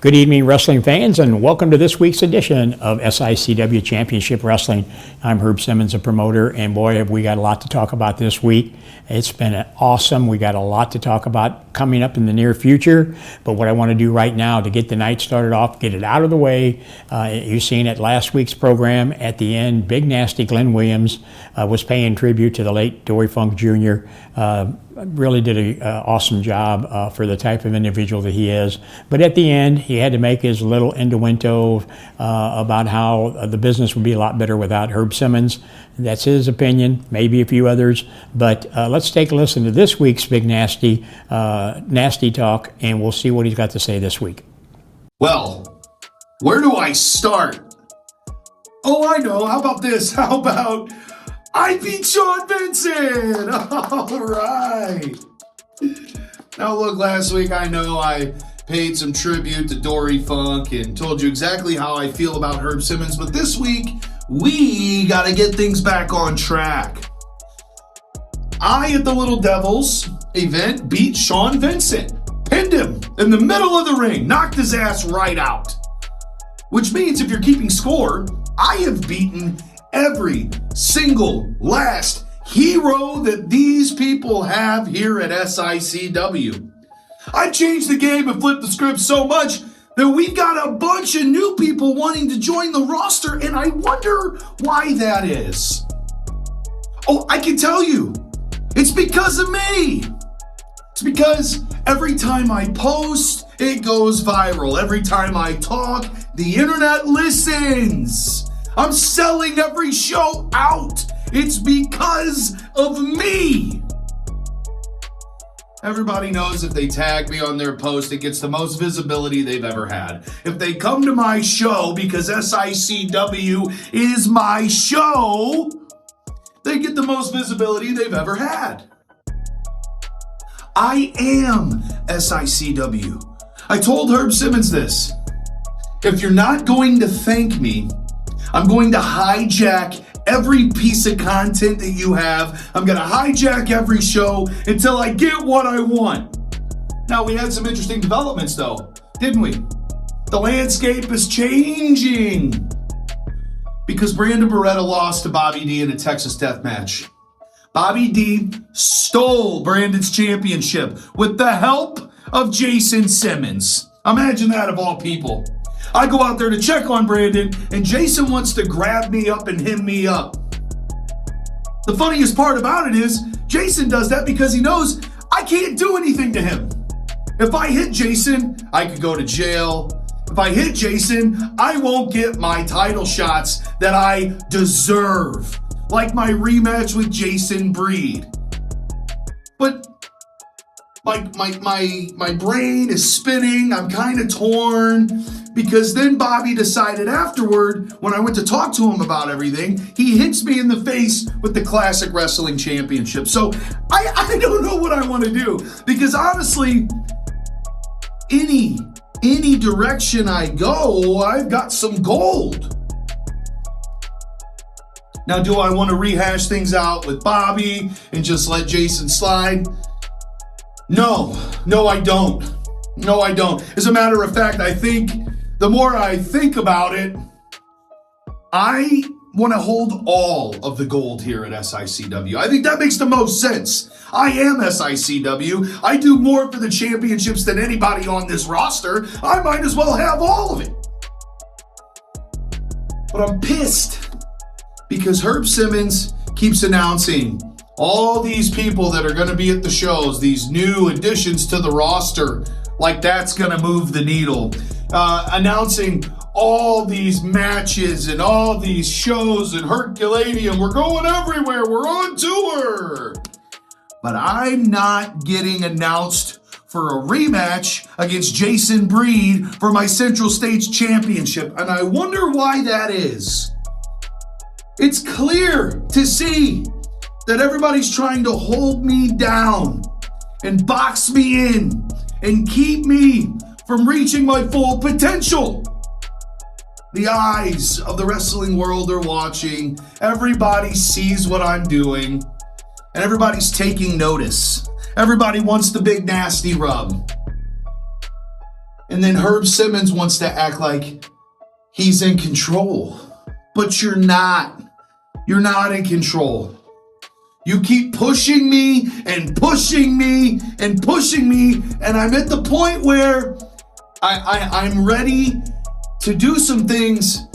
Good evening, wrestling fans, and welcome to this week's edition of SICW Championship Wrestling. I'm Herb Simmons, a promoter, and boy, have we got a lot to talk about this week. It's been awesome. We got a lot to talk about coming up in the near future, but what I want to do right now to get the night started off, get it out of the way, you've seen at last week's program, at the end, Big Nasty Glenn Williams was paying tribute to the late Dory Funk Jr., really did an awesome job for the type of individual that he is. But at the end, he had to make his little innuendo about how the business would be a lot better without Herb Simmons. That's his opinion, maybe a few others. But let's take a listen to this week's Big Nasty Talk, and we'll see what he's got to say this week. Well, where do I start? Oh, I know. How about this? How about I beat Sean Vincent? All right. Now, look, last week I know I paid some tribute to Dory Funk and told you exactly how I feel about Herb Simmons, but this week we got to get things back on track. I, at the Little Devils event, beat Sean Vincent, pinned him in the middle of the ring, knocked his ass right out. Which means if you're keeping score, I have beaten every single last hero that these people have here at SICW. I've changed the game and flipped the script so much that we've got a bunch of new people wanting to join the roster, and I wonder why that is. Oh, I can tell you, it's because of me. It's because every time I post, it goes viral. Every time I talk, the internet listens. I'm selling every show out. It's because of me. Everybody knows if they tag me on their post, it gets the most visibility they've ever had. If they come to my show because SICW is my show, they get the most visibility they've ever had. I am SICW. I told Herb Simmons this. If you're not going to thank me, I'm going to hijack every piece of content that you have. I'm going to hijack every show until I get what I want. Now, we had some interesting developments, though, didn't we? The landscape is changing because Brandon Beretta lost to Bobby D in a Texas death match. Bobby D stole Brandon's championship with the help of Jason Simmons. Imagine that, of all people. I go out there to check on Brandon, and Jason wants to grab me up and hem me up. The funniest part about it is, Jason does that because he knows I can't do anything to him. If I hit Jason, I could go to jail. If I hit Jason, I won't get my title shots that I deserve, like my rematch with Jason Breed. But my brain is spinning. I'm kind of torn. Because then Bobby decided afterward, when I went to talk to him about everything, he hits me in the face with the Classic Wrestling Championship. So I don't know what I want to do. Because honestly, any direction I go, I've got some gold. Now, do I want to rehash things out with Bobby and just let Jason slide? No, I don't. No, I don't. As a matter of fact, I think the more I think about it, I want to hold all of the gold here at SICW. I think that makes the most sense. I am SICW. I do more for the championships than anybody on this roster. I might as well have all of it. But I'm pissed because Herb Simmons keeps announcing all these people that are going to be at the shows, these new additions to the roster, like that's going to move the needle. Announcing all these matches and all these shows in Herculaneum. We're going everywhere. We're on tour. But I'm not getting announced for a rematch against Jason Breed for my Central States Championship. And I wonder why that is. It's clear to see that everybody's trying to hold me down and box me in and keep me from reaching my full potential. The eyes of the wrestling world are watching. Everybody sees what I'm doing, and everybody's taking notice. Everybody wants the big nasty rub. And then Herb Simmons wants to act like he's in control. But you're not. You're not in control. You keep pushing me and pushing me and pushing me, and I'm at the point where I'm ready to do some things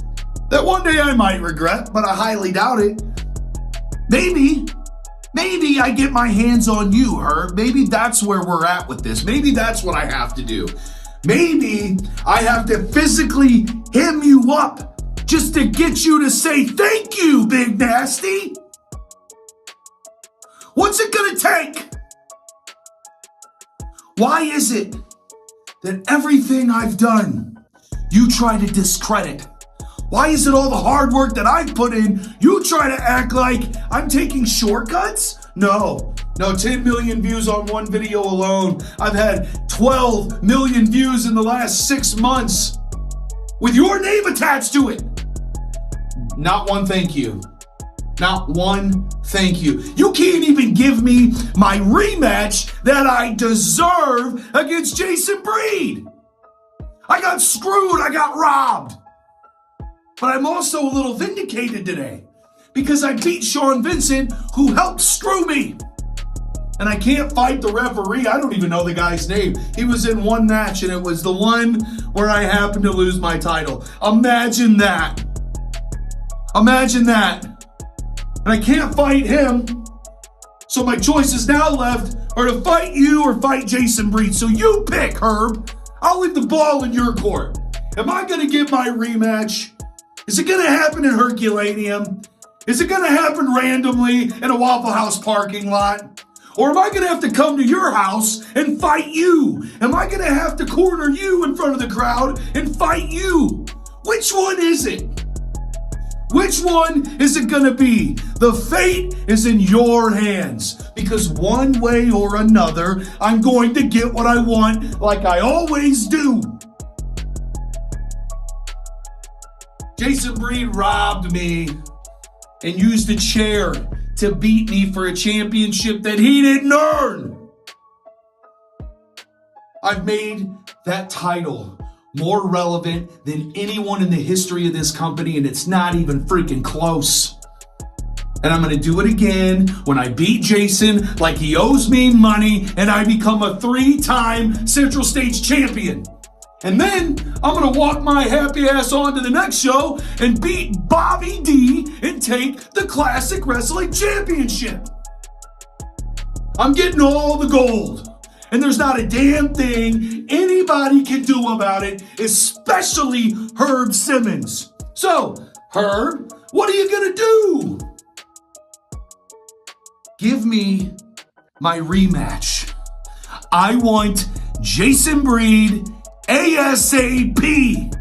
that one day I might regret, but I highly doubt it. Maybe I get my hands on you, Herb. Maybe that's where we're at with this. Maybe that's what I have to do. Maybe I have to physically hem you up just to get you to say thank you, Big Nasty. What's it gonna take? Why is it that everything I've done, you try to discredit? Why is it all the hard work that I've put in, you try to act like I'm taking shortcuts? No, 10 million views on one video alone. I've had 12 million views in the last 6 months with your name attached to it. Not one thank you. Not one thank you. You can't even give me my rematch that I deserve against Jason Breed. I got screwed. I got robbed. But I'm also a little vindicated today because I beat Sean Vincent, who helped screw me. And I can't fight the referee. I don't even know the guy's name. He was in one match, and it was the one where I happened to lose my title. Imagine that. Imagine that. And I can't fight him. So my choices now left are to fight you or fight Jason Breed. So you pick, Herb. I'll leave the ball in your court. Am I going to get my rematch? Is it going to happen in Herculaneum? Is it going to happen randomly in a Waffle House parking lot? Or am I going to have to come to your house and fight you? Am I going to have to corner you in front of the crowd and fight you? Which one is it? Which one is it going to be? The fate is in your hands because one way or another, I'm going to get what I want like I always do. Jason Breed robbed me and used a chair to beat me for a championship that he didn't earn. I've made that title more relevant than anyone in the history of this company, and it's not even freaking close. And I'm going to do it again when I beat Jason like he owes me money and I become a 3-time Central States champion. And then I'm going to walk my happy ass on to the next show and beat Bobby D and take the Classic Wrestling Championship. I'm getting all the gold. And there's not a damn thing anybody can do about it, especially Herb Simmons. So, Herb, what are you going to do? Give me my rematch. I want Jason Breed ASAP.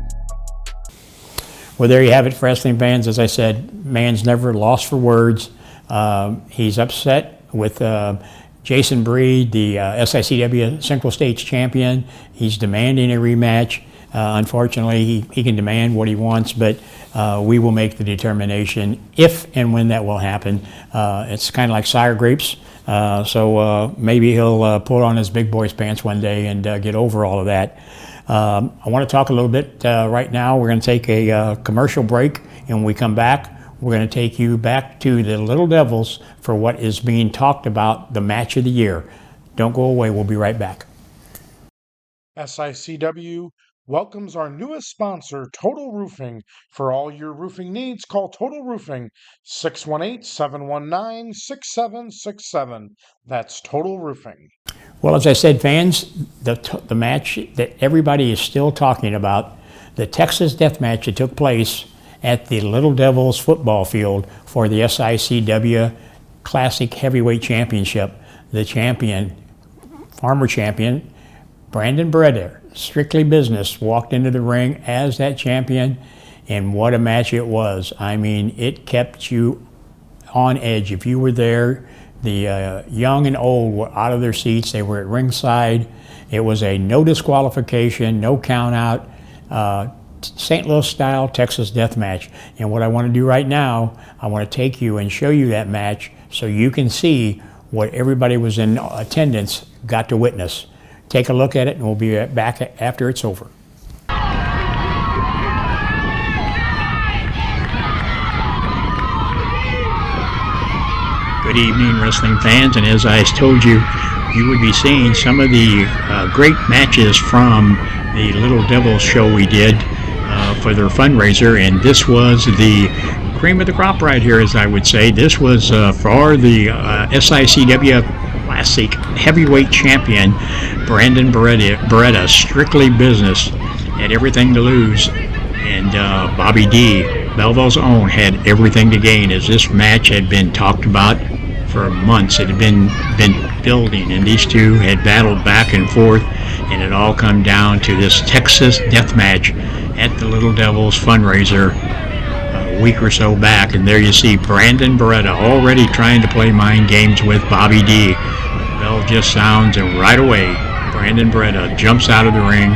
Well, there you have it, for wrestling fans. As I said, man's never lost for words. He's upset with Jason Breed, the SICW Central States champion. He's demanding a rematch. Unfortunately, he can demand what he wants, but we will make the determination if and when that will happen. It's kind of like sour grapes. So maybe he'll put on his big boy's pants one day and get over all of that. I want to talk a little bit right now. We're going to take a commercial break, and when we come back, we're going to take you back to the Little Devils for what is being talked about, the match of the year. Don't go away. We'll be right back. SICW welcomes our newest sponsor, Total Roofing. For all your roofing needs, call Total Roofing, 618-719-6767. That's Total Roofing. Well, as I said, fans, the match that everybody is still talking about, the Texas Death Match that took place at the Little Devils football field for the SICW Classic Heavyweight Championship. The champion, former champion, Brandon Breder, Strictly Business, walked into the ring as that champion, and what a match it was. I mean, it kept you on edge. If you were there, the young and old were out of their seats. They were at ringside. It was a no disqualification, no count out, St. Louis style Texas death match. And what I want to do right now, I want to take you and show you that match so you can see what everybody was in attendance got to witness. take a look at it, and we'll be back after it's over. Good evening, wrestling fans, and as I told you, you would be seeing some of the great matches from the Little Devils show we did for their fundraiser, and this was the cream of the crop right here, as I would say. This was for the SICW Classic Heavyweight Champion, Brandon Beretta, strictly business, had everything to lose, and Bobby D, Belleville's own, had everything to gain, as this match had been talked about for months. It had been building, and these two had battled back and forth, and it all come down to this Texas death match at the Little Devils fundraiser a week or so back. And there you see Brandon Beretta already trying to play mind games with Bobby D. The bell just sounds, and right away Brandon Beretta jumps out of the ring,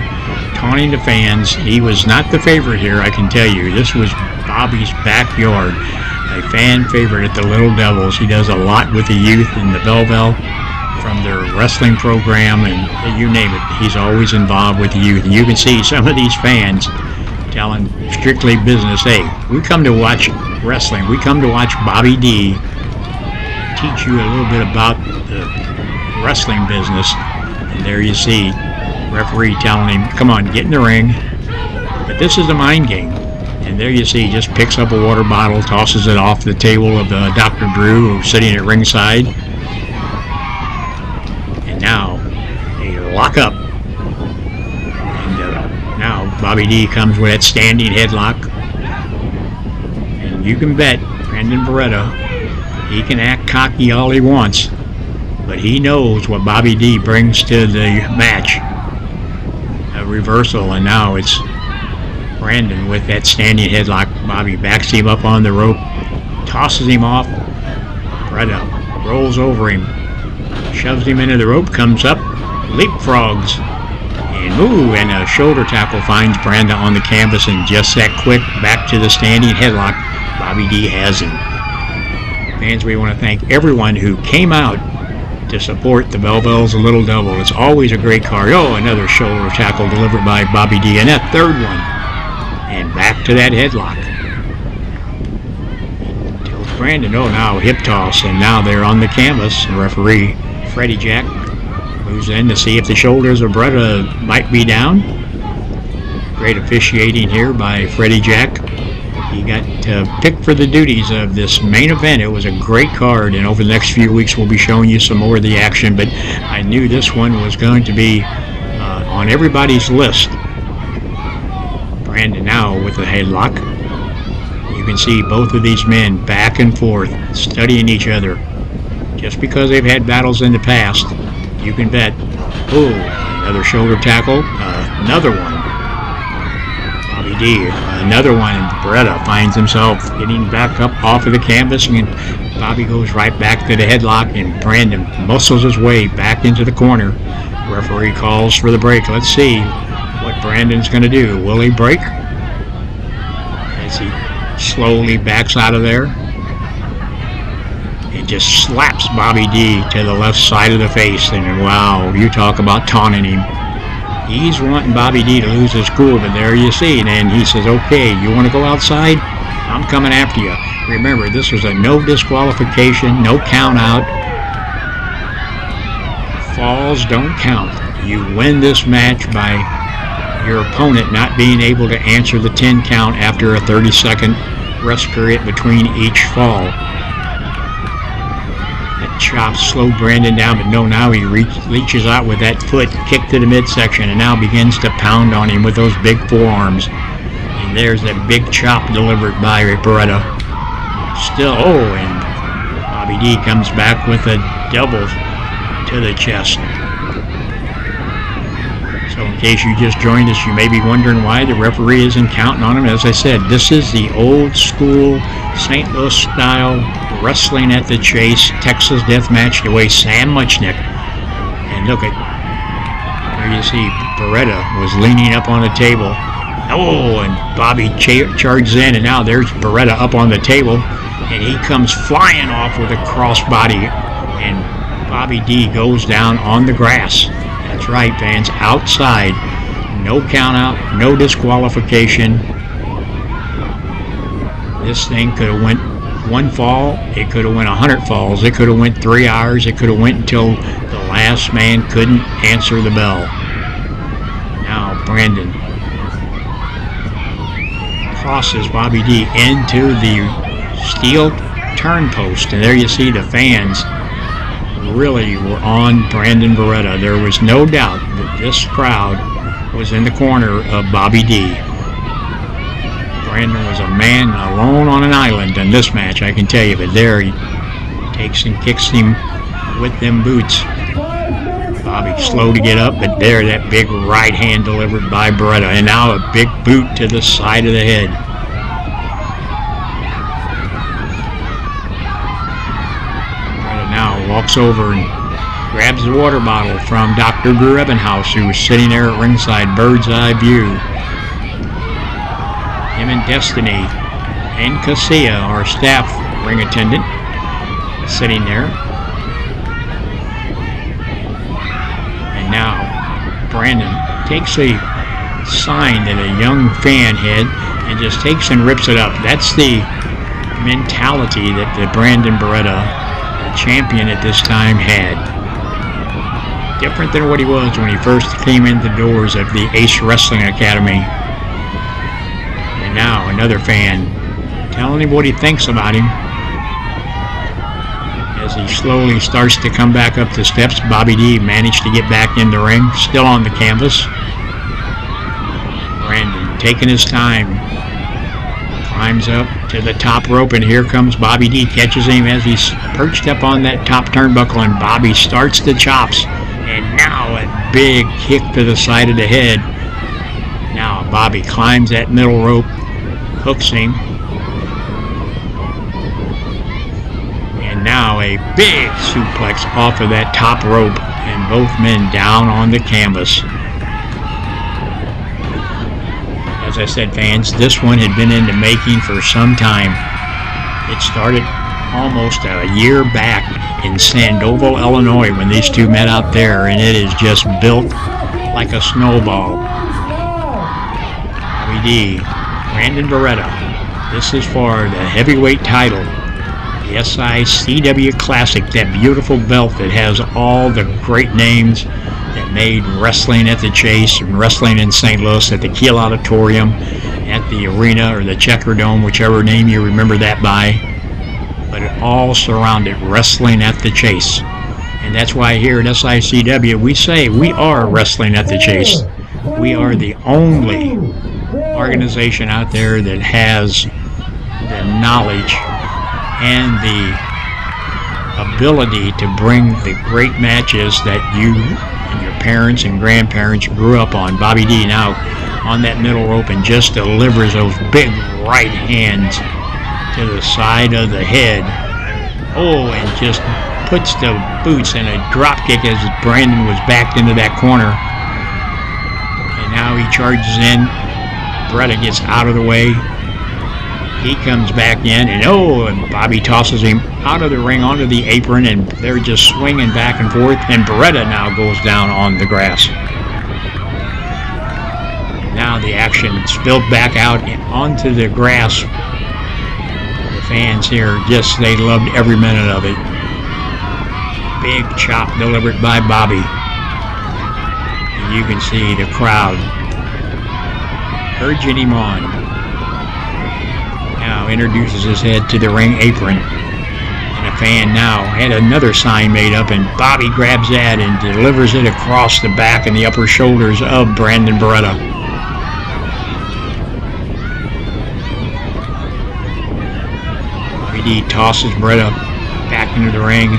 taunting the fans. He was not the favorite here, I can tell you. This was Bobby's backyard. A fan favorite at the Little Devils. He does a lot with the youth in the Belleville, from their wrestling program, and you name it. He's always involved with the youth. And you can see some of these fans telling strictly business, hey, we come to watch wrestling. We come to watch Bobby D teach you a little bit about the wrestling business. And there you see referee telling him, come on, get in the ring. But this is a mind game. And there you see, he just picks up a water bottle, tosses it off the table of Dr. Drew, who's sitting at ringside. And now they lock up. And now Bobby D comes with that standing headlock. And you can bet Brandon Beretta, he can act cocky all he wants, but he knows what Bobby D brings to the match. A reversal, and now it's Brandon with that standing headlock. Bobby backs him up on the rope, tosses him off. Beretta rolls over him, shoves him into the rope, comes up, leapfrogs, and a shoulder tackle finds Brandon on the canvas, and just that quick, back to the standing headlock. Bobby D has him. Fans, we want to thank everyone who came out to support the Belleville's Little Devil. It's always a great card. Oh, another shoulder tackle delivered by Bobby D, and that third one. And back to that headlock. Tells Brandon, now hip toss, and now they're on the canvas. The referee, Freddie Jack, moves in to see if the shoulders of Beretta might be down. Great officiating here by Freddie Jack. He got picked for the duties of this main event. It was a great card, and over the next few weeks we'll be showing you some more of the action, but I knew this one was going to be on everybody's list. Brandon now with the headlock. You can see both of these men back and forth, studying each other. Just because they've had battles in the past, you can bet. Another shoulder tackle, another one. Bobby D, another one. Beretta finds himself getting back up off of the canvas, and Bobby goes right back to the headlock, and Brandon muscles his way back into the corner. Referee calls for the break. Let's see what Brandon's going to do. Will he break? As he slowly backs out of there and just slaps Bobby D to the left side of the face. And wow, you talk about taunting him. He's wanting Bobby D to lose his cool, but there you see. And he says, okay, you want to go outside? I'm coming after you. Remember, this was a no disqualification, no count out. Falls don't count. You win this match by your opponent not being able to answer the 10 count after a 30-second rest period between each fall. That chop slowed Brandon down, but no, now he reaches out with that foot, kick to the midsection, and now begins to pound on him with those big forearms. And there's that big chop delivered by Beretta. Still, and Bobby D comes back with a double to the chest. So in case you just joined us, you may be wondering why the referee isn't counting on him. As I said, this is the old school St. Louis style wrestling at the chase, Texas death match, the way Sam Muchnick. And look at, there you see Beretta was leaning up on the table. And Bobby charges in, and now there's Beretta up on the table, and he comes flying off with a crossbody, and Bobby D goes down on the grass. That's right, fans. Outside. No count out, no disqualification. This thing could have went one fall. It could have went 100 falls. It could have went 3 hours. It could have went until the last man couldn't answer the bell. Now Brandon crosses Bobby D into the steel turn post, and there you see the fans really were on Brandon Beretta. There was no doubt that this crowd was in the corner of Bobby D. Brandon was a man alone on an island in this match, I can tell you, but there he takes and kicks him with them boots. Bobby slow to get up, but there that big right hand delivered by Beretta, and now a big boot to the side of the head. Beretta now walks over and grabs the water bottle from Dr. Grebenhouse, who was sitting there at ringside, bird's eye view. Him and Destiny and Casilla, our staff ring attendant, sitting there. And now Brandon takes a sign that a young fan had and just takes and rips it up. That's the mentality that the Brandon Beretta, the champion at this time, had. Different than what he was when he first came in the doors of the Ace Wrestling Academy. And now another fan telling him what he thinks about him. As he slowly starts to come back up the steps, Bobby D managed to get back in the ring, still on the canvas. Brandon taking his time, climbs up to the top rope, and here comes Bobby D, catches him as he's perched up on that top turnbuckle, and Bobby starts the chops. And now a big kick to the side of the head. Now Bobby climbs that middle rope, hooks him. And now a big suplex off of that top rope, and both men down on the canvas. As I said, fans, this one had been in the making for some time. It started almost a year back in Sandoval, Illinois, when these two met out there, and it is just built like a snowball. Bobby D, Brandon Beretta. This is for the heavyweight title, the SICW Classic, that beautiful belt that has all the great names that made wrestling at the Chase and wrestling in St. Louis at the Kiel Auditorium, at the Arena or the Checker Dome, whichever name you remember that by. But it all surrounded wrestling at the Chase. And that's why here at SICW we say we are wrestling at the Chase. We are the only organization out there that has the knowledge and the ability to bring the great matches that you and your parents and grandparents grew up on. Bobby D now on that middle rope and just delivers those big right hands to the side of the head. Oh, and just puts the boots in a drop kick as Brandon was backed into that corner. And now he charges in. Beretta gets out of the way. He comes back in, and Bobby tosses him out of the ring onto the apron, and they're just swinging back and forth. And Beretta now goes down on the grass. Now the action spilled back out onto the grass. Fans here, they loved every minute of it. Big chop delivered by Bobby. And you can see the crowd urging him on. Now introduces his head to the ring apron. And a fan now had another sign made up, and Bobby grabs that and delivers it across the back and the upper shoulders of Brandon Beretta. He tosses Beretta back into the ring.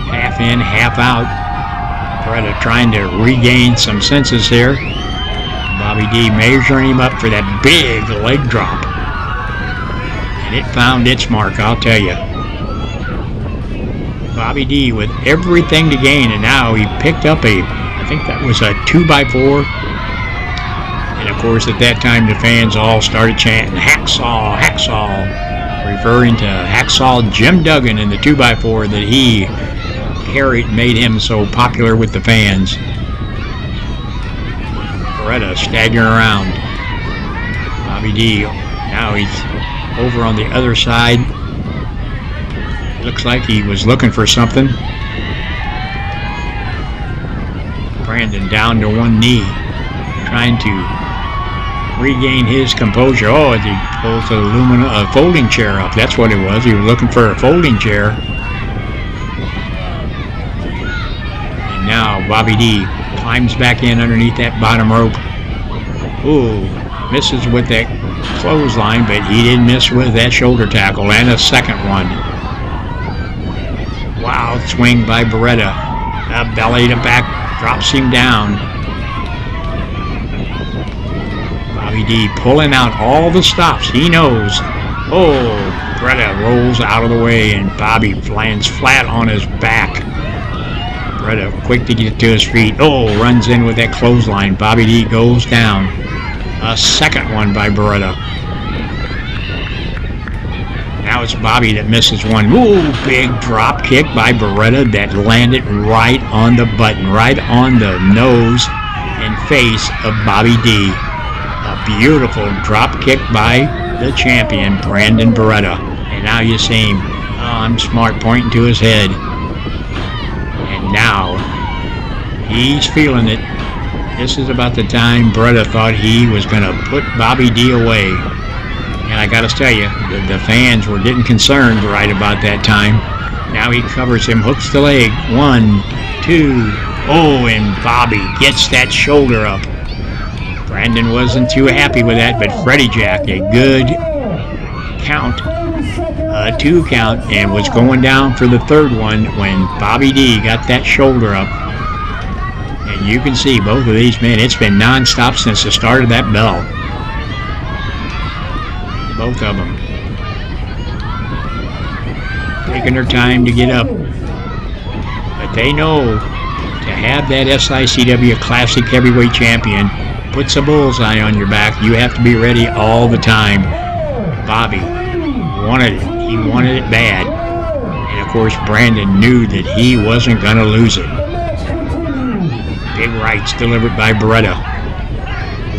Half in, half out. Beretta trying to regain some senses here. Bobby D measuring him up for that big leg drop. And it found its mark, I'll tell you. Bobby D with everything to gain, and now he picked up I think that was a 2x4. And of course, at that time, the fans all started chanting, "Hacksaw, Hacksaw," referring to Hacksaw Jim Duggan in the 2x4 that he made him so popular with the fans. Beretta staggering around. Bobby D, now he's over on the other side. Looks like he was looking for something. Brandon down to one knee, trying to regain his composure. Oh, as he pulls a folding chair up. That's what it was. He was looking for a folding chair. And now Bobby D climbs back in underneath that bottom rope. Ooh, misses with that clothesline, but he didn't miss with that shoulder tackle, and a second one. Wild swing by Beretta. Belly to back, drops him down. Bobby D pulling out all the stops. He knows. Oh, Beretta rolls out of the way, and Bobby lands flat on his back. Beretta quick to get to his feet. Oh, runs in with that clothesline. Bobby D goes down. A second one by Beretta. Now it's Bobby that misses one. Ooh, big drop kick by Beretta that landed right on the button, right on the nose and face of Bobby D. A beautiful drop kick by the champion, Brandon Beretta. And now you see him, I'm smart, pointing to his head. And now he's feeling it. This is about the time Beretta thought he was going to put Bobby D away. And I got to tell you, the fans were getting concerned right about that time. Now he covers him, hooks the leg. 1, 2. Oh, and Bobby gets that shoulder up. Brandon wasn't too happy with that, but Freddie Jack, a good count, a 2 count, and was going down for the third one when Bobby D got that shoulder up. And you can see both of these men, it's been non-stop since the start of that bell. Both of them taking their time to get up. But they know to have that SICW Classic Heavyweight Champion puts a bullseye on your back. You have to be ready all the time. Bobby wanted it. He wanted it bad. And of course, Brandon knew that he wasn't going to lose it. Big rights delivered by Beretta.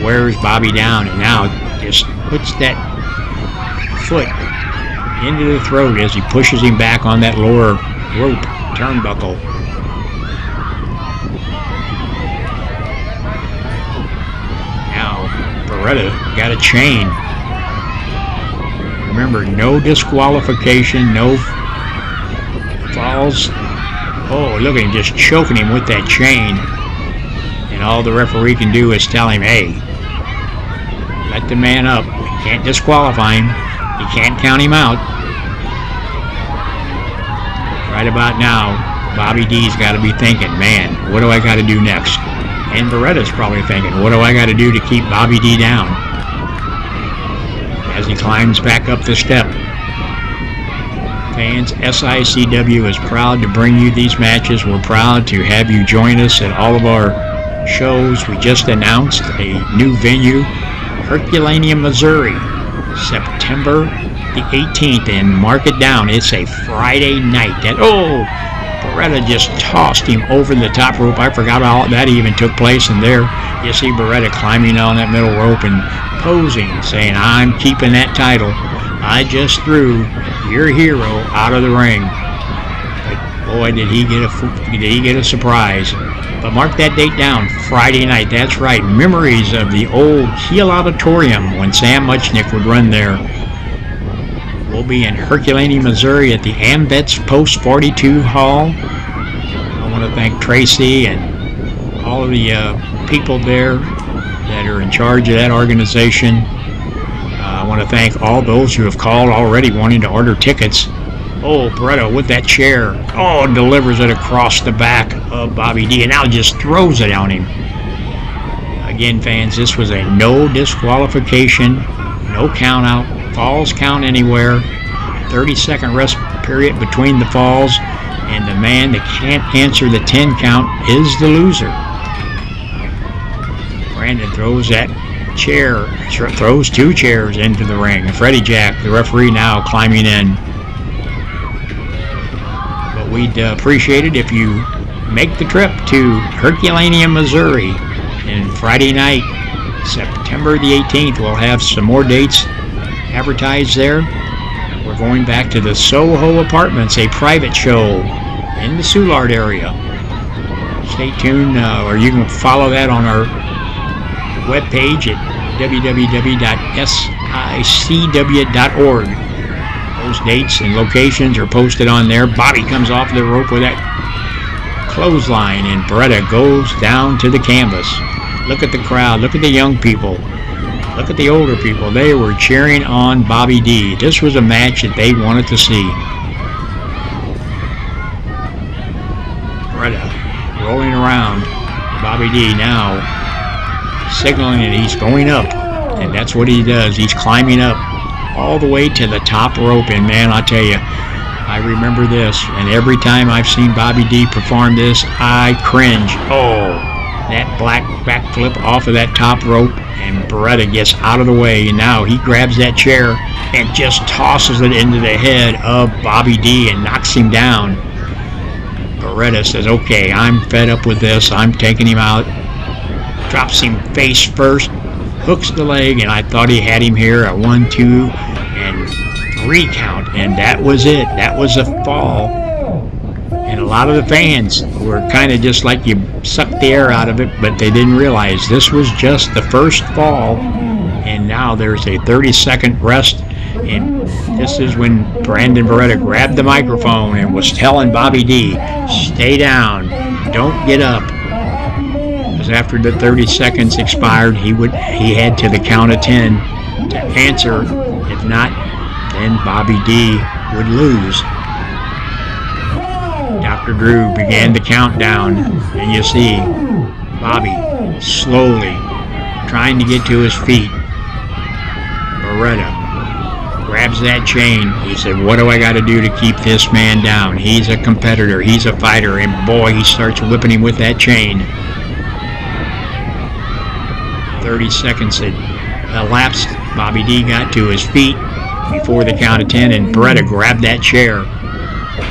Wears Bobby down and now just puts that foot into the throat as he pushes him back on that lower rope turnbuckle. Now Beretta got a chain. Remember, no disqualification, no falls. Oh, look at him just choking him with that chain. And all the referee can do is tell him, hey, let the man up. We can't disqualify him. You can't count him out. Right about now, Bobby D's got to be thinking, man, what do I got to do next? And Beretta's probably thinking, what do I got to do to keep Bobby D down? As he climbs back up the step. Fans, SICW is proud to bring you these matches. We're proud to have you join us at all of our shows. We just announced a new venue, Herculaneum, Missouri, September the 18th, and mark it down. It's a Friday night. Beretta just tossed him over the top rope. I forgot all that even took place, and there you see Beretta climbing on that middle rope and posing, saying, I'm keeping that title. I just threw your hero out of the ring. But boy, did he get a surprise. But mark that date down, Friday night. That's right, memories of the old Kiel Auditorium when Sam Muchnick would run there. We'll be in Herculaneum, Missouri at the Ambets Post 42 Hall. I want to thank Tracy and all of the people there that are in charge of that organization. I want to thank all those who have called already wanting to order tickets. Oh, Beretta with that chair. Oh, delivers it across the back of Bobby D, and now just throws it on him. Again, fans, this was a no disqualification, no count out, falls count anywhere, 30-second rest period between the falls, and the man that can't answer the 10 count is the loser. Brandon throws that chair, throws 2 chairs into the ring. Freddie Jack, the referee, now climbing in. But we'd appreciate it if you make the trip to Herculaneum, Missouri. And Friday night, September the 18th, we'll have some more dates advertised there. We're going back to the Soho Apartments, a private show in the Soulard area. Stay tuned, or you can follow that on our webpage at www.sicw.org. Those dates and locations are posted on there. Bobby comes off the rope with that clothesline, and Beretta goes down to the canvas. Look at the crowd. Look at the young people. Look at the older people. They were cheering on Bobby D. This was a match that they wanted to see. Beretta rolling around. Bobby D now signaling that he's going up. And that's what he does. He's climbing up all the way to the top rope. And man, I'll tell you, I remember this. And every time I've seen Bobby D perform this, I cringe. Oh, that black backflip off of that top rope. And Beretta gets out of the way. And now he grabs that chair and just tosses it into the head of Bobby D and knocks him down. Beretta says, okay, I'm fed up with this. I'm taking him out. Drops him face first. Hooks the leg, and I thought he had him here at 1, 2, and 3 count, and that was it. That was a fall. And a lot of the fans were kind of just like you sucked the air out of it, but they didn't realize this was just the first fall, and now there's a 30-second rest. And this is when Brandon Beretta grabbed the microphone and was telling Bobby D, stay down, don't get up. After the 30 seconds expired, he had to the count of 10 to answer. If not, then Bobby D would lose. Dr. Drew began the countdown, and you see Bobby slowly trying to get to his feet. Beretta grabs that chain. He said, what do I got to do to keep this man down? He's a competitor. He's a fighter. And boy, he starts whipping him with that chain. 30 seconds had elapsed. Bobby D got to his feet before the count of 10, and Beretta grabbed that chair.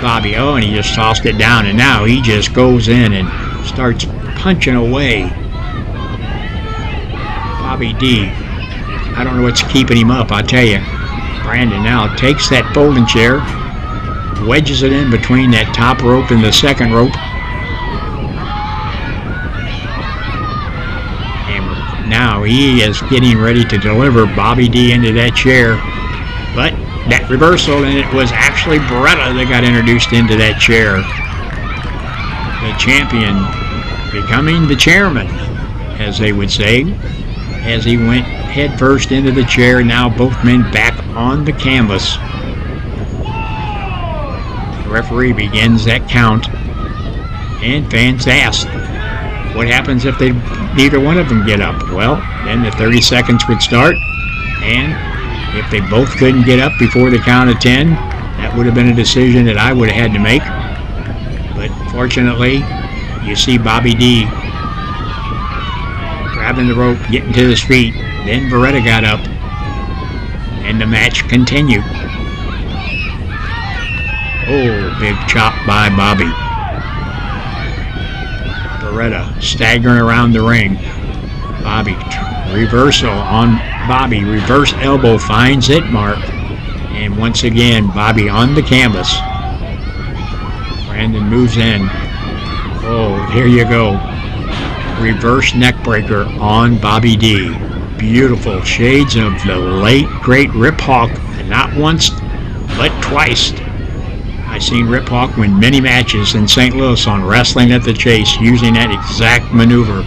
Bobby, and he just tossed it down, and now he just goes in and starts punching away. Bobby D, I don't know what's keeping him up, I'll tell you. Brandon now takes that folding chair, wedges it in between that top rope and the second rope. Now he is getting ready to deliver Bobby D into that chair, but that reversal, and it was actually Beretta that got introduced into that chair. The champion becoming the chairman, as they would say, as he went head first into the chair. Now both men back on the canvas. The referee begins that count, and fans ask, what happens if neither one of them get up? Well, then the 30 seconds would start, and if they both couldn't get up before the count of 10, that would have been a decision that I would have had to make. But fortunately, you see Bobby D grabbing the rope, getting to his feet. Then Beretta got up, and the match continued. Oh, big chop by Bobby. Beretta staggering around the ring. Bobby, reversal on Bobby. Reverse elbow finds it, Mark. And once again, Bobby on the canvas. Brandon moves in. Oh, here you go. Reverse neck breaker on Bobby D. Beautiful shades of the late, great Rip Hawk. And not once, but twice. I've seen Rip Hawk win many matches in St. Louis on Wrestling at the Chase using that exact maneuver.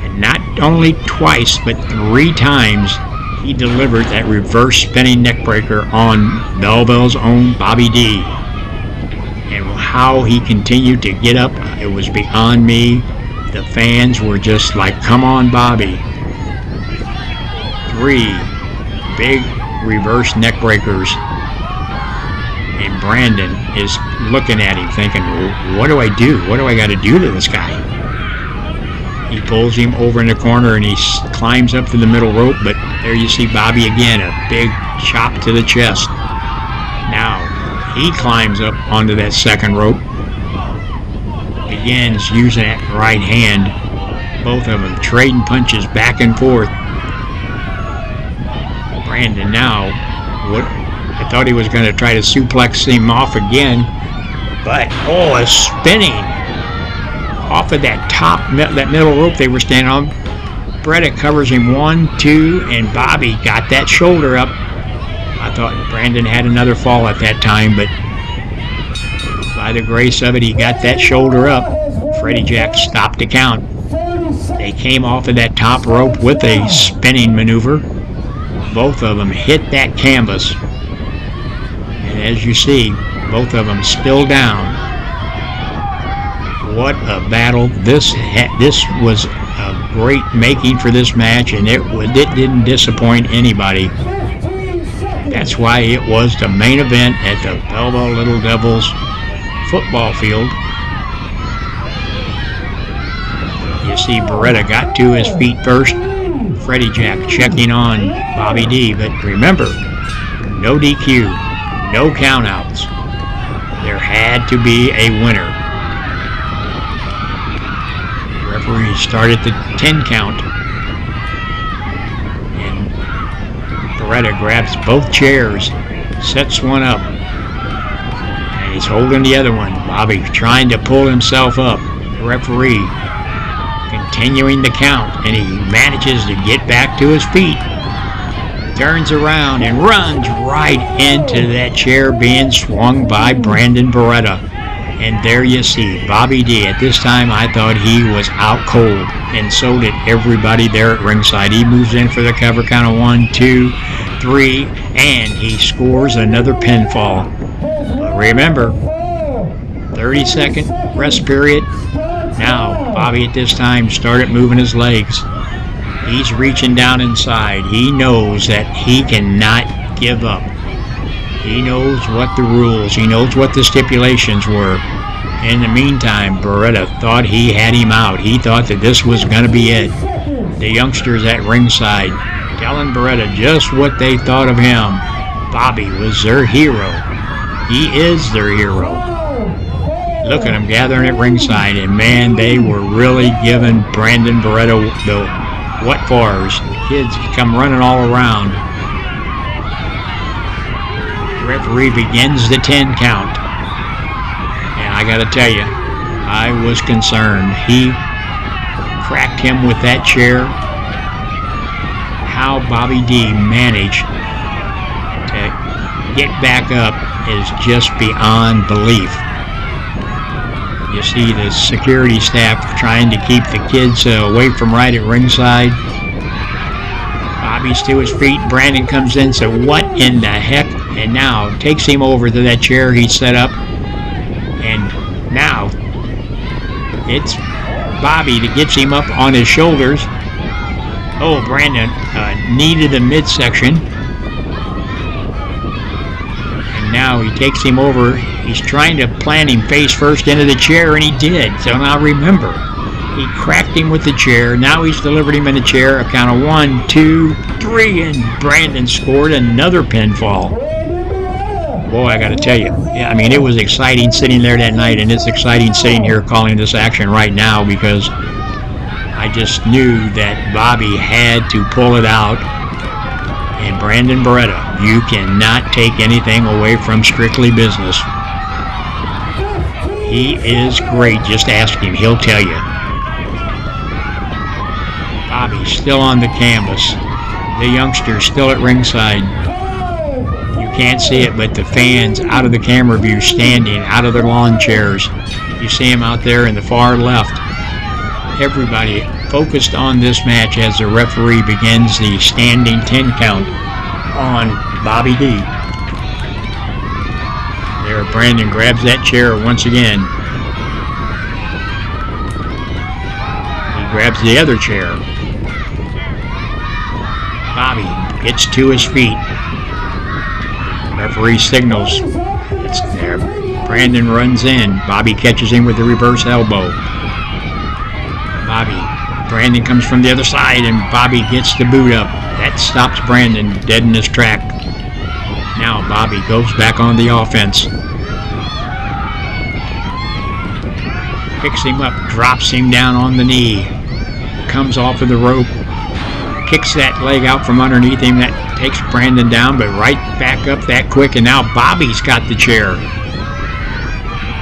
And not only twice, but 3 times he delivered that reverse spinning neck breaker on Belleville's own Bobby D. And how he continued to get up, it was beyond me. The fans were just like, come on, Bobby. 3 big reverse neck breakers. And Brandon is looking at him thinking, what do I do? What do I got to do to this guy? He pulls him over in the corner and he climbs up to the middle rope, but there you see Bobby again, a big chop to the chest. Now, He climbs up onto that second rope. Begins using that right hand. Both of them trading punches back and forth. Brandon now, I thought he was going to try to suplex him off again, but a spinning off of that that middle rope they were standing on. Beretta covers him 1, 2, and Bobby got that shoulder up. I thought Brandon had another fall at that time, but by the grace of it, he got that shoulder up. Freddie Jack stopped the count. They came off of that top rope with a spinning maneuver. Both of them hit that canvas. And as you see, both of them still down. What a battle. This was a great making for this match, and it didn't disappoint anybody. That's why it was the main event at the Belleville Little Devils football field. You see Beretta got to his feet first. Freddie Jack checking on Bobby D. But remember, no DQ, no countouts. There had to be a winner. The referee started the 10 count. And Beretta grabs both chairs, sets one up. And he's holding the other one. Bobby trying to pull himself up. The referee continuing the count, and he manages to get back to his feet. Turns around and runs right into that chair being swung by Brandon Beretta. And there you see Bobby D. At this time, I thought he was out cold, and so did everybody there at ringside. He moves in for the cover count of 1, 2, 3, and he scores another pinfall. But remember, 30-second rest period. Now, Bobby at this time started moving his legs. He's reaching down inside. He knows that he cannot give up. He knows what the rules, he knows what the stipulations were. In the meantime, Beretta thought he had him out. He thought that this was going to be it. The youngsters at ringside telling Beretta just what they thought of him. Bobby was their hero. He is their hero. Look at them gathering at ringside, and man, they were really giving Brandon Beretta the what fors. The kids come running all around. The referee begins the 10 count. And I got to tell you, I was concerned. He cracked him with that chair. How Bobby D managed to get back up is just beyond belief. You see the security staff trying to keep the kids away from right at ringside. Bobby's to his feet. Brandon comes in and says, what in the heck? And now takes him over to that chair he set up. And now it's Bobby that gets him up on his shoulders. Oh, Brandon knee to the midsection. And now he takes him over. He's trying to plant him face first into the chair, and he did. So now remember, he cracked him with the chair. Now he's delivered him in the chair. A count of 1, 2, 3, and Brandon scored another pinfall. Boy, I got to tell you, I mean, it was exciting sitting there that night, and it's exciting sitting here calling this action right now because I just knew that Bobby had to pull it out. And Brandon Beretta, you cannot take anything away from Strictly Business. He is great. Just ask him. He'll tell you. Bobby's still on the canvas. The youngster's still at ringside. You can't see it, but the fans out of the camera view standing out of their lawn chairs. You see him out there in the far left. Everybody focused on this match as the referee begins the standing 10 count on Bobby D. There, Brandon grabs that chair once again. He grabs the other chair. Bobby gets to his feet. Referee signals. It's there. Brandon runs in. Bobby catches him with the reverse elbow. Brandon comes from the other side, and Bobby gets the boot up. That stops Brandon dead in his track. Now Bobby goes back on the offense. Picks him up, drops him down on the knee. Comes off of the rope. Kicks that leg out from underneath him. That takes Brandon down, but right back up that quick. And now Bobby's got the chair.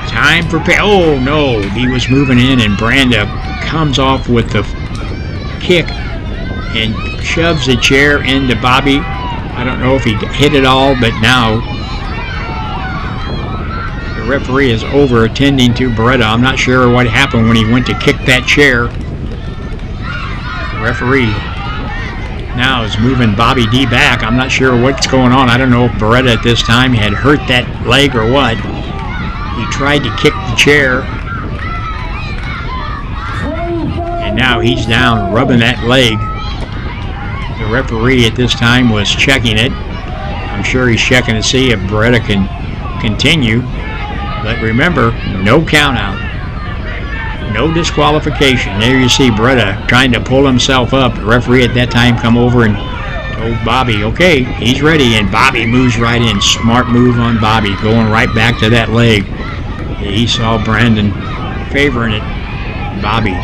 Time for pay. Oh no, he was moving in, and Brandon comes off with the kick and shoves the chair into Bobby. I don't know if he hit it all, but now the referee is over attending to Beretta. I'm not sure what happened when he went to kick that chair. The referee now is moving Bobby D back. I'm not sure what's going on. I don't know if Beretta at this time had hurt that leg or what. He tried to kick the chair, and now he's down rubbing that leg. The referee at this time was checking it. I'm sure he's checking to see if Beretta can continue. But remember, no count out, no disqualification. There you see Beretta trying to pull himself up. The referee at that time come over and told Bobby, okay, he's ready, and Bobby moves right in. Smart move on Bobby, going right back to that leg. He saw Brandon favoring it. Bobby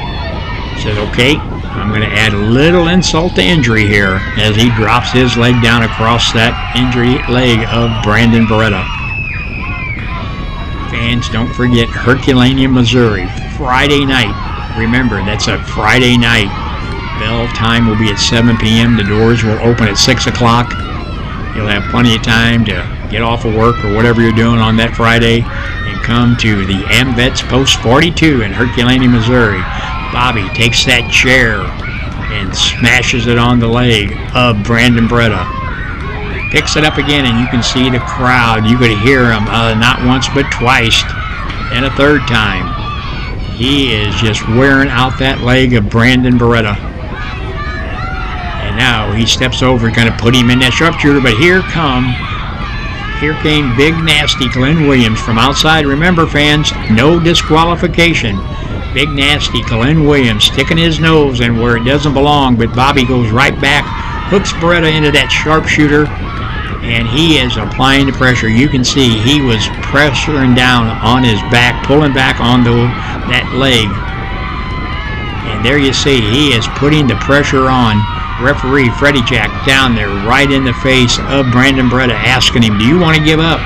says, okay, I'm going to add a little insult to injury here as he drops his leg down across that injury leg of Brandon Beretta. Fans, don't forget Herculaneum, Missouri, Friday night. Remember, that's a Friday night. Bell time will be at 7 p.m. The doors will open at 6 o'clock. You'll have plenty of time to get off of work or whatever you're doing on that Friday and come to the AmVets Post 42 in Herculaneum, Missouri. Bobby takes that chair and smashes it on the leg of Brandon Beretta. Picks it up again, and you can see the crowd. You could hear him not once but twice, and a third time. He is just wearing out that leg of Brandon Beretta. And now he steps over, going to put him in that sharpshooter, but here came Big Nasty Glenn Williams from outside. Remember, fans, no disqualification. Big Nasty Glenn Williams sticking his nose in where it doesn't belong, but Bobby goes right back, hooks Beretta into that sharpshooter, and he is applying the pressure. You can see he was pressuring down on his back, pulling back on that leg. And there you see, he is putting the pressure on. Referee Freddie Jack down there right in the face of Brandon Beretta, asking him, do you want to give up?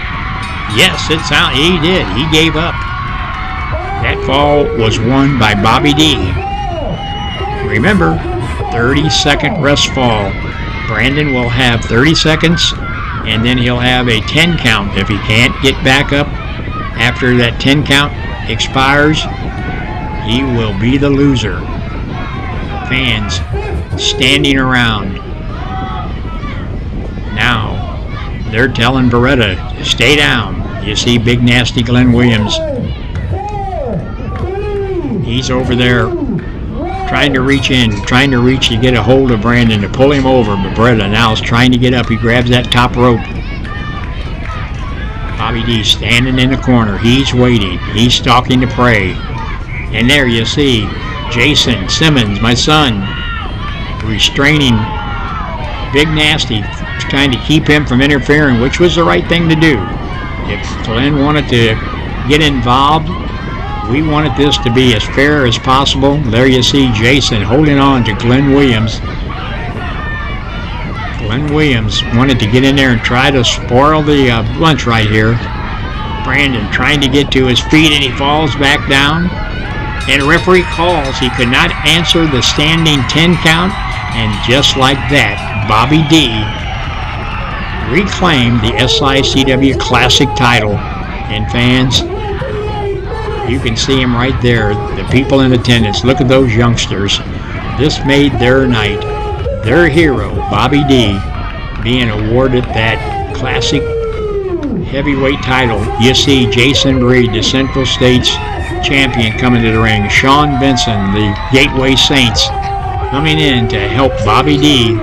Yes, he did. He gave up. That fall was won by Bobby D. Remember, 30-second rest fall. Brandon will have 30 seconds, and then he'll have a 10 count. If he can't get back up after that 10 count expires, he will be the loser. Fans standing around. Now, they're telling Beretta to stay down. You see Big Nasty Glenn Williams. He's over there trying to reach to get a hold of Brandon to pull him over, but Beretta now is trying to get up. He grabs that top rope. Bobby D standing in the corner. He's waiting. He's stalking the prey. And there you see Jason Simmons, my son, restraining Big Nasty, trying to keep him from interfering, which was the right thing to do. If Glenn wanted to get involved, we wanted this to be as fair as possible. There you see Jason holding on to Glenn Williams. Glenn Williams wanted to get in there and try to spoil the lunch right here. Brandon trying to get to his feet, and he falls back down. And a referee calls. He could not answer the standing 10 count. And just like that, Bobby D reclaimed the SICW Classic title. And fans, you can see him right there. The people in attendance, look at those youngsters. This made their night. Their hero, Bobby D, being awarded that Classic heavyweight title. You see Jason Breed, the Central States champion, coming to the ring. Sean Benson, the Gateway Saints, coming in to help Bobby D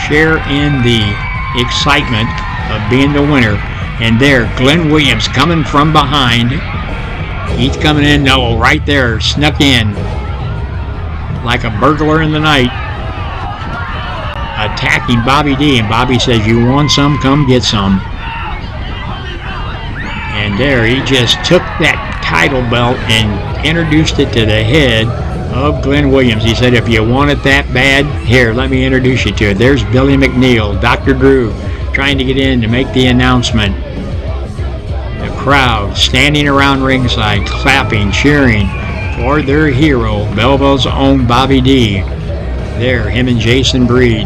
share in the excitement of being the winner. And there, Glenn Williams coming from behind. He's coming in, right there, snuck in like a burglar in the night. A attacking Bobby D, and Bobby says, "You want some? Come get some." And there, he just took that title belt and introduced it to the head of Glenn Williams. He said, "If you want it that bad, here, let me introduce you to it." There's Billy McNeil, Dr. Drew, trying to get in to make the announcement. The crowd standing around ringside, clapping, cheering for their hero, Belleville's own Bobby D. There, him and Jason Breed,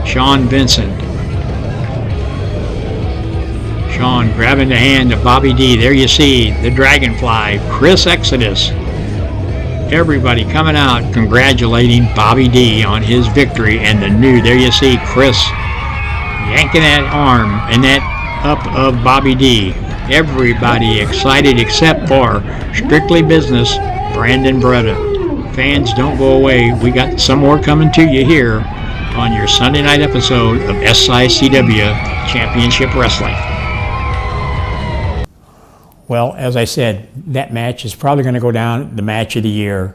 Sean Vincent. Sean grabbing the hand of Bobby D. There you see the Dragonfly, Chris Exodus. Everybody coming out congratulating Bobby D on his victory and the new. There you see Chris yanking that arm and that up of Bobby D. Everybody excited except for Strictly Business, Brandon Beretta. Fans, don't go away. We got some more coming to you here on your Sunday night episode of SICW Championship Wrestling. Well, as I said, that match is probably going to go down the match of the year.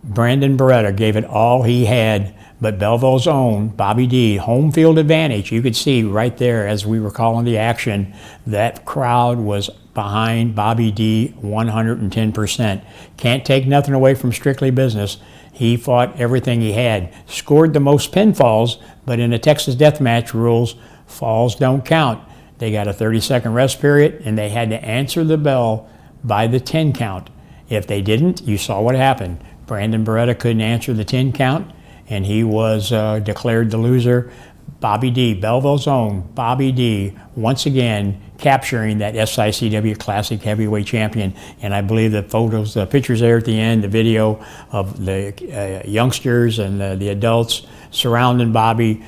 Brandon Beretta gave it all he had, but Belleville's own Bobby D, home field advantage. You could see right there as we were calling the action, that crowd was behind Bobby D 110%. Can't take nothing away from Strictly Business. He fought everything he had, scored the most pinfalls, but in the Texas Deathmatch rules, falls don't count. They got a 30-second rest period, and they had to answer the bell by the 10 count. If they didn't, you saw what happened. Brandon Beretta couldn't answer the 10 count, and he was declared the loser. Bobby D, Belleville's own Bobby D, once again capturing that SICW Classic Heavyweight Champion. And I believe the photos, the pictures there at the end, the video of the youngsters and the adults surrounding Bobby.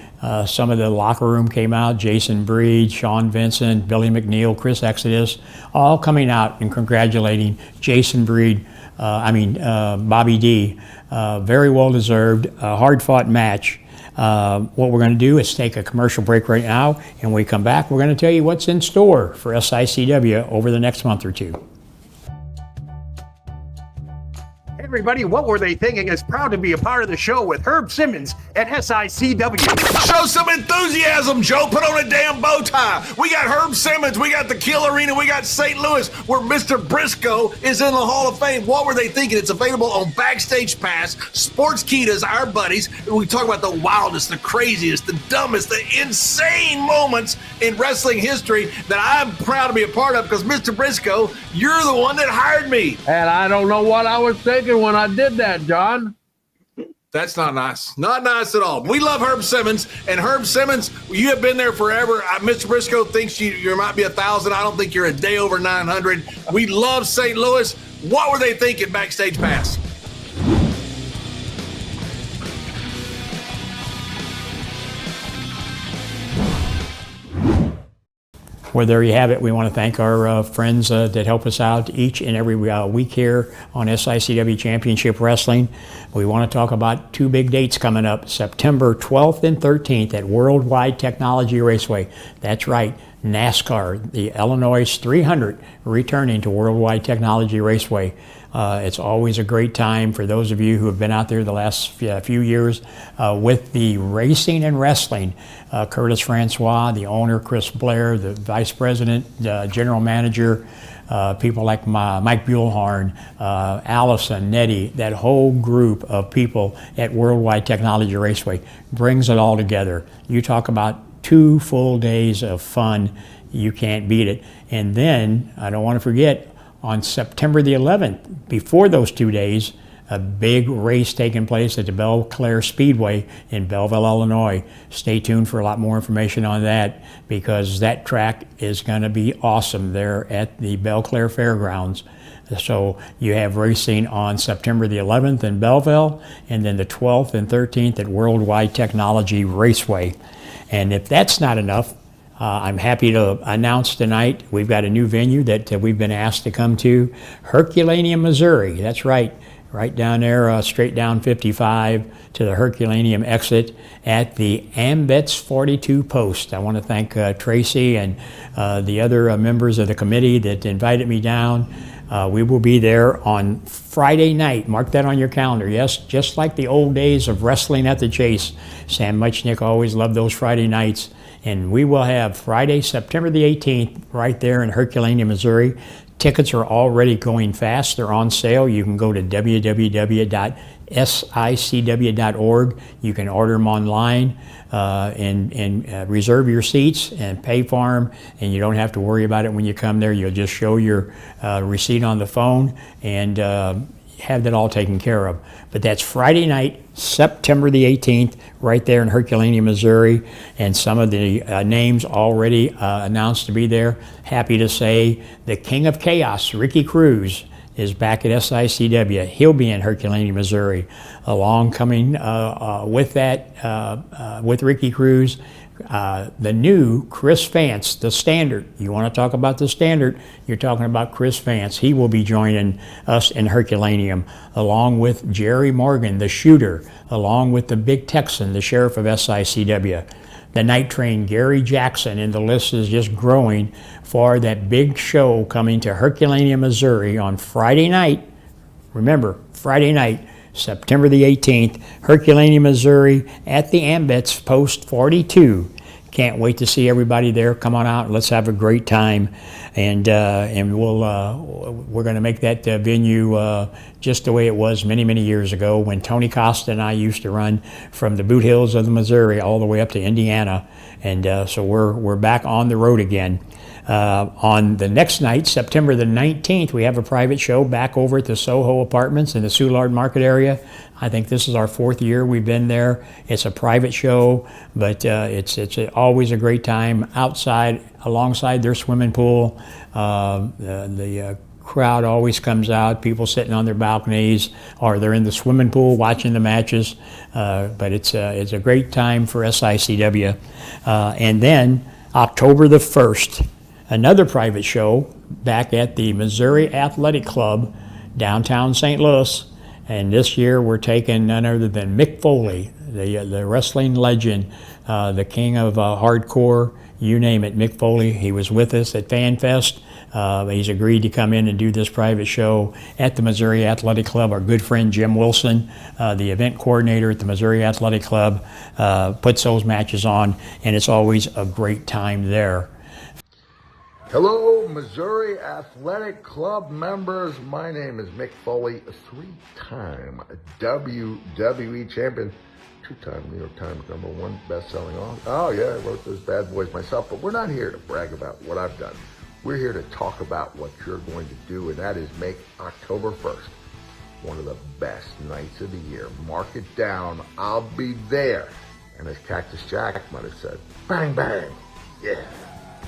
Some of the locker room came out, Jason Breed, Sean Vincent, Billy McNeil, Chris Exodus, all coming out and congratulating Jason Breed, Bobby D. Very well deserved, hard-fought match. What we're going to do is take a commercial break right now, and when we come back, we're going to tell you what's in store for SICW over the next month or two. Hey everybody, What Were They Thinking is proud to be a part of the show with Herb Simmons at SICW. Show some enthusiasm, Joe. Put on a damn bow tie. We got Herb Simmons. We got the Kill Arena. We got St. Louis, where Mr. Briscoe is in the Hall of Fame. What Were They Thinking? It's available on Backstage Pass. Sportskeeda's our buddies. We talk about the wildest, the craziest, the dumbest, the insane moments in wrestling history that I'm proud to be a part of because, Mr. Briscoe, you're the one that hired me. And I don't know what I was thinking when I did that, John. That's not nice. Not nice at all. We love Herb Simmons. And Herb Simmons, you have been there forever. Mr. Briscoe thinks you might be 1,000. I don't think you're a day over 900. We love St. Louis. What were they thinking, Backstage Pass? Well, there you have it. We want to thank our friends that help us out each and every week here on SICW Championship Wrestling. We want to talk about two big dates coming up, September 12th and 13th at Worldwide Technology Raceway. That's right, NASCAR, the Illinois 300, returning to Worldwide Technology Raceway. It's always a great time for those of you who have been out there the last few years with the racing and wrestling. Curtis Francois, the owner, Chris Blair, the vice president, general manager, people like Mike Buellhorn, Allison, Nettie, that whole group of people at Worldwide Technology Raceway brings it all together. You talk about 2 full days of fun, you can't beat it. And then, I don't want to forget, on September the 11th, before those 2 days, a big race taking place at the Belle Claire Speedway in Belleville, Illinois. Stay tuned for a lot more information on that because that track is going to be awesome there at the Belle Claire Fairgrounds. So you have racing on September the 11th in Belleville and then the 12th and 13th at Worldwide Technology Raceway. And if that's not enough, I'm happy to announce tonight we've got a new venue that we've been asked to come to, Herculaneum, Missouri. That's right down there, straight down 55 to the Herculaneum exit at the Ambets 42 post. I want to thank Tracy and the other members of the committee that invited me down. We will be there on Friday night. Mark that on your calendar. Yes, just like the old days of wrestling at the Chase. Sam Muchnick always loved those Friday nights. And we will have Friday, September the 18th, right there in Herculaneum, Missouri. Tickets are already going fast. They're on sale. You can go to www.sicw.org. You can order them online and reserve your seats and pay for them. And you don't have to worry about it when you come there. You'll just show your receipt on the phone and have that all taken care of. But that's Friday night, September the 18th, right there in Herculaneum, Missouri. And some of the names already announced to be there. Happy to say the King of Chaos, Ricky Cruz, is back at SICW. He'll be in Herculaneum, Missouri. Along coming with that, with Ricky Cruz, the new Chris Vance, the Standard. You want to talk about the Standard, you're talking about Chris Vance. He will be joining us in Herculaneum, along with Jerry Morgan, the Shooter, along with the Big Texan, the Sheriff of SICW. The Night Train, Gary Jackson, and the list is just growing for that big show coming to Herculaneum, Missouri on Friday night. Remember, Friday night, September the 18th, Herculaneum, Missouri, at the Ambets, Post 42. Can't wait to see everybody there. Come on out and let's have a great time. And we're going to make that venue just the way it was many, many years ago when Tony Costa and I used to run from the Boot Hills of the Missouri all the way up to Indiana. And so we're back on the road again. On the next night, September the 19th, we have a private show back over at the Soho Apartments in the Soulard Market area. I think this is our 4th year we've been there. It's a private show, but it's always a great time outside alongside their swimming pool. The crowd always comes out, people sitting on their balconies, or they're in the swimming pool watching the matches. But it's a great time for SICW. And then October the 1st, another private show back at the Missouri Athletic Club, downtown St. Louis. And this year we're taking none other than Mick Foley, the wrestling legend, the king of hardcore, you name it, Mick Foley. He was with us at FanFest. He's agreed to come in and do this private show at the Missouri Athletic Club. Our good friend Jim Wilson, the event coordinator at the Missouri Athletic Club, puts those matches on, and it's always a great time there. Hello, Missouri Athletic Club members. My name is Mick Foley, a 3-time WWE champion, 2-time New York Times #1 best-selling author. Oh yeah, I wrote those bad boys myself, but we're not here to brag about what I've done. We're here to talk about what you're going to do, and that is make October 1st one of the best nights of the year. Mark it down. I'll be there. And as Cactus Jack might have said, bang, bang. Yeah.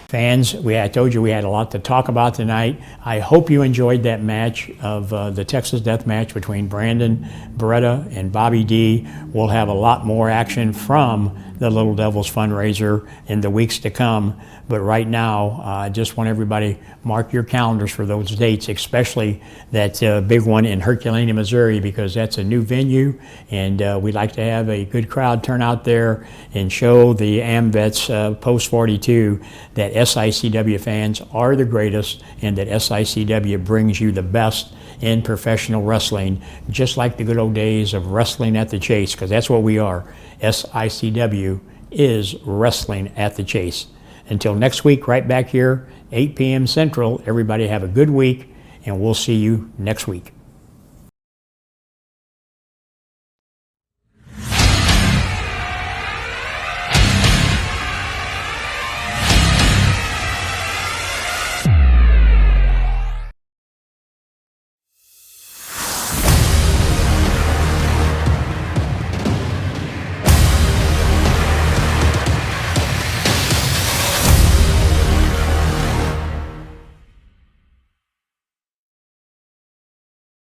Fans, I told you we had a lot to talk about tonight. I hope you enjoyed that match of the Texas Death Match between Brandon Beretta and Bobby D. We'll have a lot more action from the Little Devils fundraiser in the weeks to come. But right now, I just want everybody mark your calendars for those dates, especially that big one in Herculaneum, Missouri, because that's a new venue, and we'd like to have a good crowd turn out there and show the AMVETS Post 42 that SICW fans are the greatest and that SICW brings you the best in professional wrestling, just like the good old days of wrestling at the Chase, because that's what we are. SICW is wrestling at the Chase. Until next week, right back here, 8 p.m. Central, everybody have a good week, and we'll see you next week.